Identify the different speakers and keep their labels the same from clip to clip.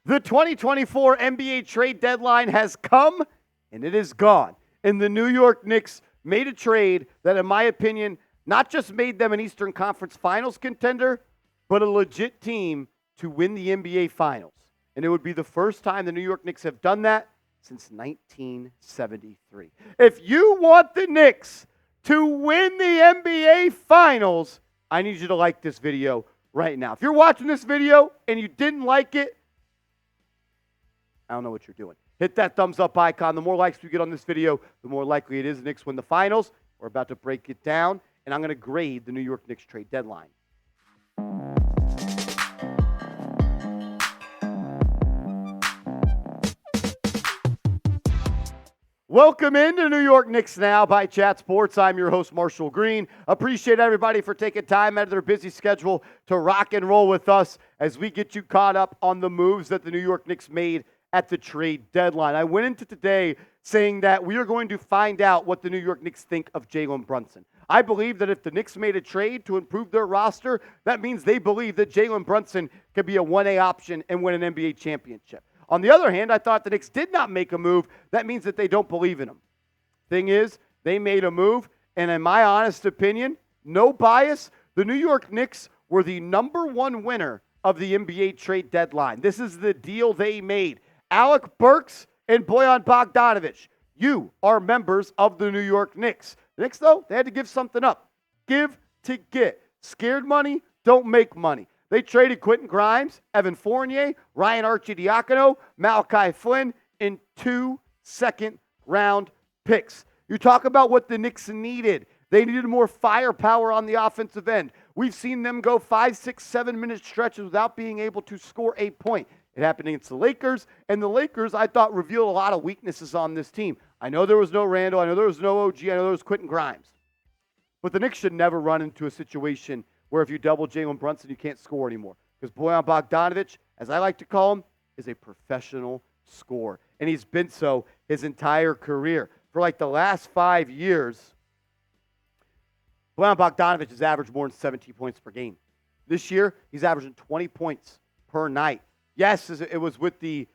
Speaker 1: The 2024 NBA trade deadline has come and it is gone. And the New York Knicks made a trade that, in my opinion, not just made them an Eastern Conference Finals contender, but a legit team to win the NBA Finals. And it would be the first time the New York Knicks have done that since 1973. If you want the Knicks to win the NBA Finals, I need you to like this video right now. If you're watching this video and you didn't like it, I don't know what you're doing. Hit that thumbs up icon. The more likes we get on this video, the more likely it is the Knicks win the Finals. We're about to break it down, and I'm going to grade the New York Knicks trade deadline. Welcome into New York Knicks Now by Chat Sports. I'm your host, Marshall Green. Appreciate everybody for taking time out of their busy schedule to rock and roll with us as we get you caught up on the moves that the New York Knicks made at the trade deadline. I went into today saying that we are going to find out what the New York Knicks think of Jalen Burnson. I believe that if the Knicks made a trade to improve their roster, that means they believe that Jalen Burnson could be a 1A option and win an NBA championship. On the other hand, I thought the Knicks did not make a move. That means that they don't believe in him. Thing is, they made a move, and in my honest opinion, no bias, the New York Knicks were the number one winner of the NBA trade deadline. This is the deal they made. Alec Burks and Bojan Bogdanovic, you are members of the New York Knicks. The Knicks, though, they had to give something up. Give to get. Scared money, don't make money. They traded Quentin Grimes, Evan Fournier, Ryan Arcidiacono, Malachi Flynn, and 2 second-round picks. You talk about what the Knicks needed. They needed more firepower on the offensive end. We've seen them go 5, 6, 7-minute stretches without being able to score a point. It happened against the Lakers, and the Lakers, I thought, revealed a lot of weaknesses on this team. I know there was no Randle. I know there was no OG. I know there was Quentin Grimes. But the Knicks should never run into a situation where if you double Jalen Brunson, you can't score anymore. Because Bojan Bogdanovic, as I like to call him, is a professional scorer. And he's been so his entire career. For like the last 5 years, Bojan Bogdanovic has averaged more than 17 points per game. This year, he's averaging 20 points per night. Yes, it was with the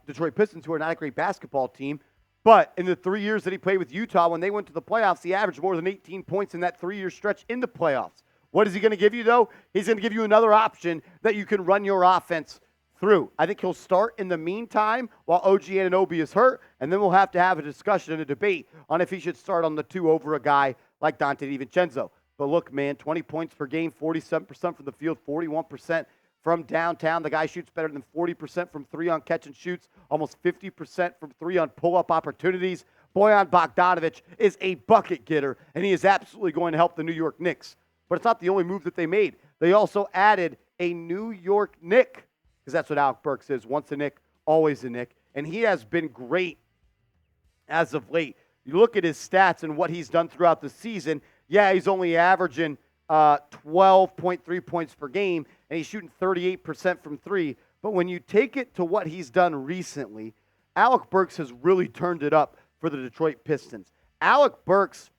Speaker 1: Detroit Pistons, who are not a great basketball team. But in the 3 years that he played with Utah, when they went to the playoffs, he averaged more than 18 points in that 3-year stretch in the playoffs. What is he going to give you, though? He's going to give you another option that you can run your offense through. I think he'll start in the meantime while OG Anunoby is hurt, and then we'll have to have a discussion and a debate on if he should start on the 2 over a guy like Dante DiVincenzo. But look, man, 20 points per game, 47% from the field, 41% from downtown. The guy shoots better than 40% from 3 on catch and shoots, almost 50% from 3 on pull-up opportunities. Bojan Bogdanovic is a bucket getter, and he is absolutely going to help the New York Knicks. But it's not the only move that they made. They also added a New York Knick, because that's what Alec Burks is. Once a Knick, always a Knick. And he has been great as of late. You look at his stats and what he's done throughout the season. Yeah, he's only averaging 12.3 points per game, and he's shooting 38% from 3. But when you take it to what he's done recently, Alec Burks has really turned it up for the Detroit Pistons. Alec Burks,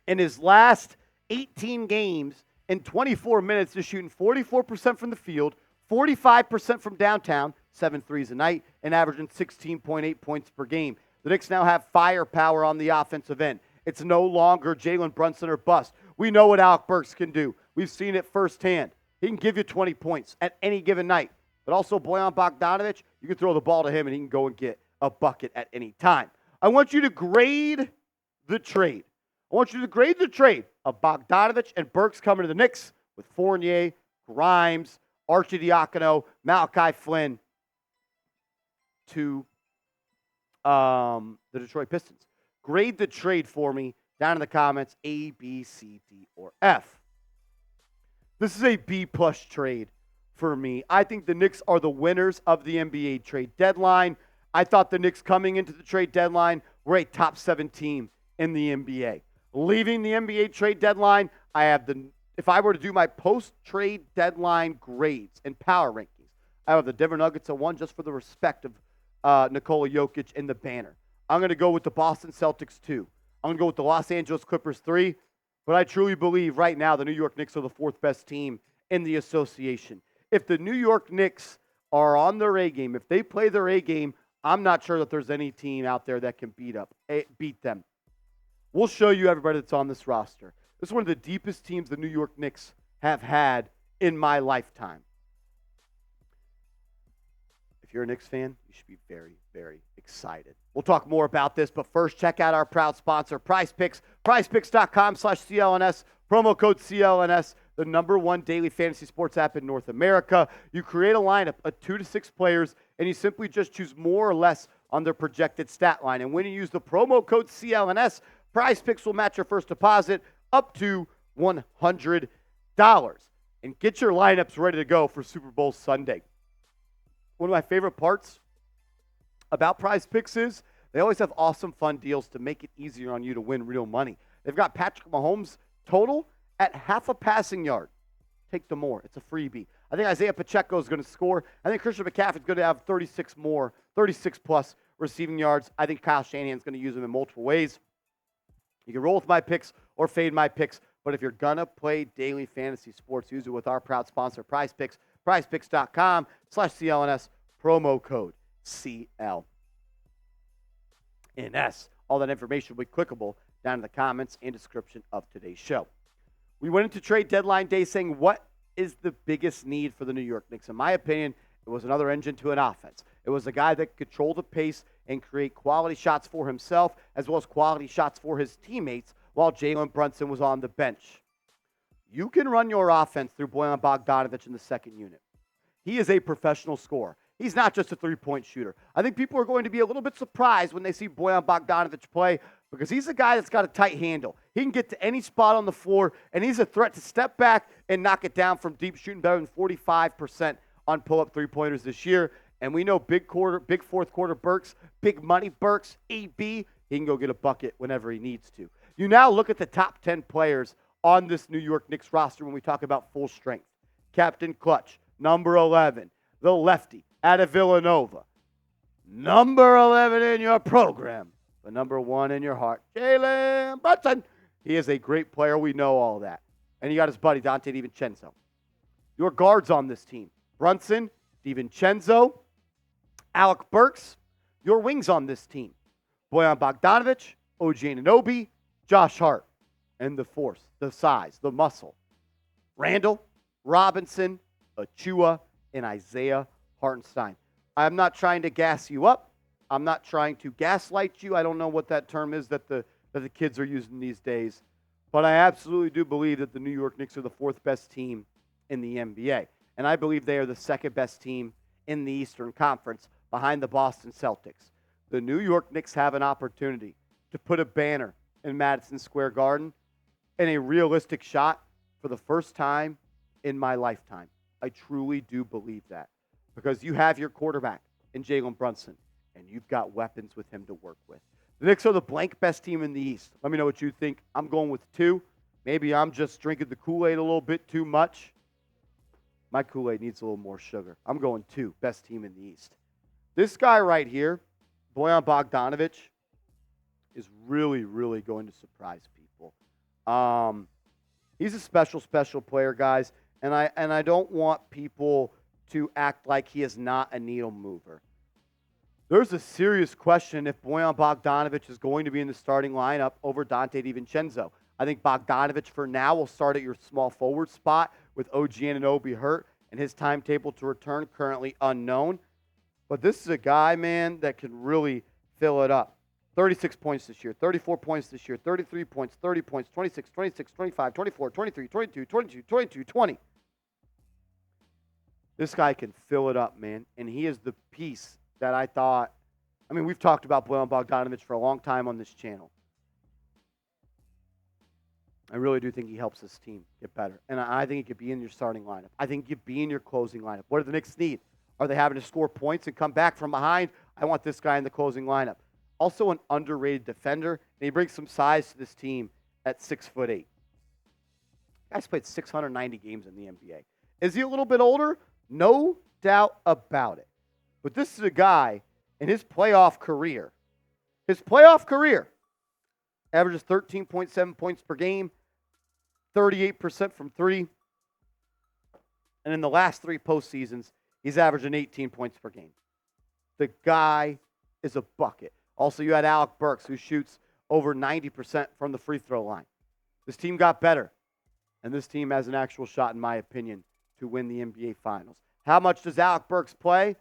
Speaker 1: in his last 18 games in 24 minutes, is shooting 44% from the field, 45% from downtown, 7 threes a night, and averaging 16.8 points per game. The Knicks now have firepower on the offensive end. It's no longer Jalen Brunson or bust. We know what Alec Burks can do. We've seen it firsthand. He can give you 20 points at any given night. But also Bojan Bogdanovic, you can throw the ball to him and he can go and get a bucket at any time. I want you to grade the trade. I want you to grade the trade of Bogdanovic and Burks coming to the Knicks with Fournier, Grimes, Arcidiacono, Malachi Flynn to the Detroit Pistons. Grade the trade for me down in the comments, A, B, C, D, or F. This is a B-plus trade for me. I think the Knicks are the winners of the NBA trade deadline. I thought the Knicks coming into the trade deadline were a top 7 team in the NBA. Leaving the NBA trade deadline, if I were to do my post-trade deadline grades and power rankings, I have the Denver Nuggets at 1 just for the respect of Nikola Jokic and the banner. I'm going to go with the Boston Celtics 2. I'm going to go with the Los Angeles Clippers 3. But I truly believe right now the New York Knicks are the 4th best team in the association. If the New York Knicks are on their A game, if they play their A game, I'm not sure that there's any team out there that can beat them. We'll show you everybody that's on this roster. This is one of the deepest teams the New York Knicks have had in my lifetime. If you're a Knicks fan, you should be very, very excited. We'll talk more about this, but first, check out our proud sponsor, Prize Picks. PrizePicks.com/CLNS. Promo code CLNS, the #1 daily fantasy sports app in North America. You create a lineup of 2 to 6 players, and you simply just choose more or less on their projected stat line. And when you use the promo code CLNS, Prize Picks will match your first deposit up to $100. And get your lineups ready to go for Super Bowl Sunday. One of my favorite parts about Prize Picks is they always have awesome, fun deals to make it easier on you to win real money. They've got Patrick Mahomes total at half a passing yard. Take the more. It's a freebie. I think Isaiah Pacheco is going to score. I think Christian McCaffrey is going to have 36 plus receiving yards. I think Kyle Shanahan is going to use them in multiple ways. You can roll with my picks or fade my picks, but if you're going to play daily fantasy sports, use it with our proud sponsor, Prize Picks. PrizePicks.com/CLNS, promo code CLNS. All that information will be clickable down in the comments and description of today's show. We went into trade deadline day saying, what is the biggest need for the New York Knicks? In my opinion, it was another engine to an offense. It was a guy that could control the pace and create quality shots for himself as well as quality shots for his teammates while Jalen Burnson was on the bench. You can run your offense through Bojan Bogdanovic in the second unit. He is a professional scorer. He's not just a three-point shooter. I think people are going to be a little bit surprised when they see Bojan Bogdanovic play because he's a guy that's got a tight handle. He can get to any spot on the floor, and he's a threat to step back and knock it down from deep, shooting better than 45% on pull-up three-pointers this year. And we know big fourth quarter Burks, big money Burks, EB, he can go get a bucket whenever he needs to. You now look at the top 10 players on this New York Knicks roster when we talk about full strength. Captain Clutch, number 11, the lefty out of Villanova. Number 11 in your program, but number 1 in your heart, Jalen Burnson. He is a great player. We know all that. And you got his buddy, Donte DiVincenzo. Your guards on this team, Brunson, DiVincenzo, Alec Burks. Your wings on this team, Bojan Bogdanovic, OG Anunoby, Josh Hart. And the force, the size, the muscle, Randle, Robinson, Achua, and Isaiah Hartenstein. I'm not trying to gas you up. I'm not trying to gaslight you. I don't know what that term is that the kids are using these days. But I absolutely do believe that the New York Knicks are the 4th best team in the NBA. And I believe they are the 2nd best team in the Eastern Conference behind the Boston Celtics. The New York Knicks have an opportunity to put a banner in Madison Square Garden and a realistic shot for the first time in my lifetime. I truly do believe that because you have your quarterback in Jalen Brunson, and you've got weapons with him to work with. The Knicks are the blank best team in the East. Let me know what you think. I'm going with 2. Maybe I'm just drinking the Kool-Aid a little bit too much. My Kool-Aid needs a little more sugar. I'm going 2, best team in the East. This guy right here, Bojan Bogdanovic, is really, really going to surprise people. He's a special player, guys, and I don't want people to act like he is not a needle mover. There's a serious question if Bojan Bogdanovic is going to be in the starting lineup over Donte DiVincenzo. I think Bogdanovic for now will start at your small forward spot with OG Anunoby hurt and his timetable to return currently unknown. But this is a guy, man, that can really fill it up. 36 points this year, 34 points this year, 33 points, 30 points, 26, 26, 25, 24, 23, 22, 22, 22, 20. This guy can fill it up, man, and he is the piece that I thought. I mean, we've talked about Bojan Bogdanovic for a long time on this channel. I really do think he helps this team get better, and I think he could be in your starting lineup. I think he could be in your closing lineup. What do the Knicks need? Are they having to score points and come back from behind? I want this guy in the closing lineup. Also an underrated defender, and he brings some size to this team at 6'8". Guy's played 690 games in the NBA. Is he a little bit older? No doubt about it. But this is a guy in his playoff career. His playoff career averages 13.7 points per game, 38% from 3. And in the last 3 postseasons, He's averaging 18 points per game. The guy is a bucket. Also, you had Alec Burks, who shoots over 90% from the free throw line. This team got better, and this team has an actual shot, in my opinion, to win the NBA Finals. How much does Alec Burks play?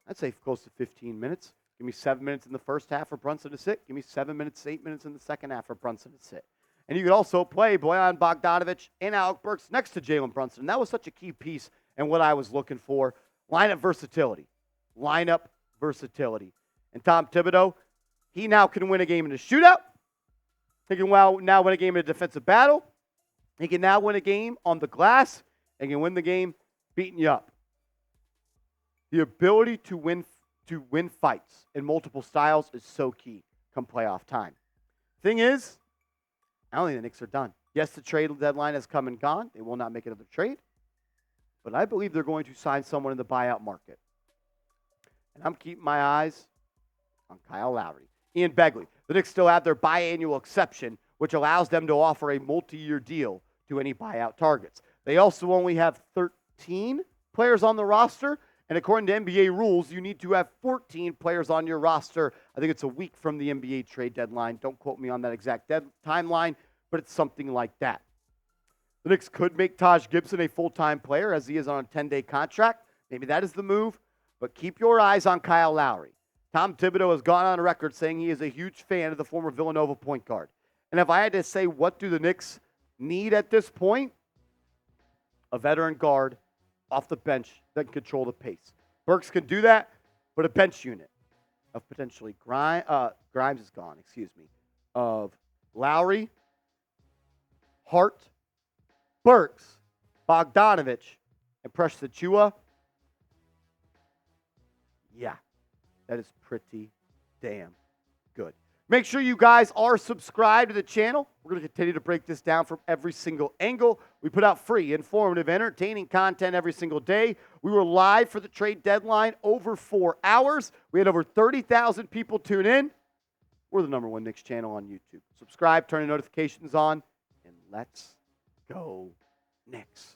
Speaker 1: I'd say close to 15 minutes. Give me 7 minutes in the first half for Brunson to sit. Give me 7 minutes, 8 minutes in the second half for Brunson to sit. And you could also play Bojan Bogdanovic and Alec Burks next to Jalen Brunson. And that was such a key piece and what I was looking for. Lineup versatility. Lineup versatility. And Tom Thibodeau, he now can win a game in a shootout. He can now win a game in a defensive battle. He can now win a game on the glass. He can win the game beating you up. The ability to win fights in multiple styles is so key come playoff time. Thing is, I don't think the Knicks are done. Yes, the trade deadline has come and gone. They will not make another trade. But I believe they're going to sign someone in the buyout market. And I'm keeping my eyes on Kyle Lowry. Ian Begley. The Knicks still have their biannual exception, which allows them to offer a multi-year deal to any buyout targets. They also only have 13 players on the roster. And according to NBA rules, you need to have 14 players on your roster. I think it's a week from the NBA trade deadline. Don't quote me on that exact timeline, but it's something like that. The Knicks could make Taj Gibson a full-time player as he is on a 10-day contract. Maybe that is the move, but keep your eyes on Kyle Lowry. Tom Thibodeau has gone on record saying he is a huge fan of the former Villanova point guard. And if I had to say what do the Knicks need at this point, a veteran guard off the bench that can control the pace. Burks can do that, but a bench unit of potentially Grimes is gone, of Lowry, Hart, Burks, Bogdanovic, and Precious Achiuwa. Yeah, that is pretty damn good. Make sure you guys are subscribed to the channel. We're going to continue to break this down from every single angle. We put out free, informative, entertaining content every single day. We were live for the trade deadline over 4 hours. We had over 30,000 people tune in. We're the #1 Knicks channel on YouTube. Subscribe, turn the notifications on, and let's go Knicks.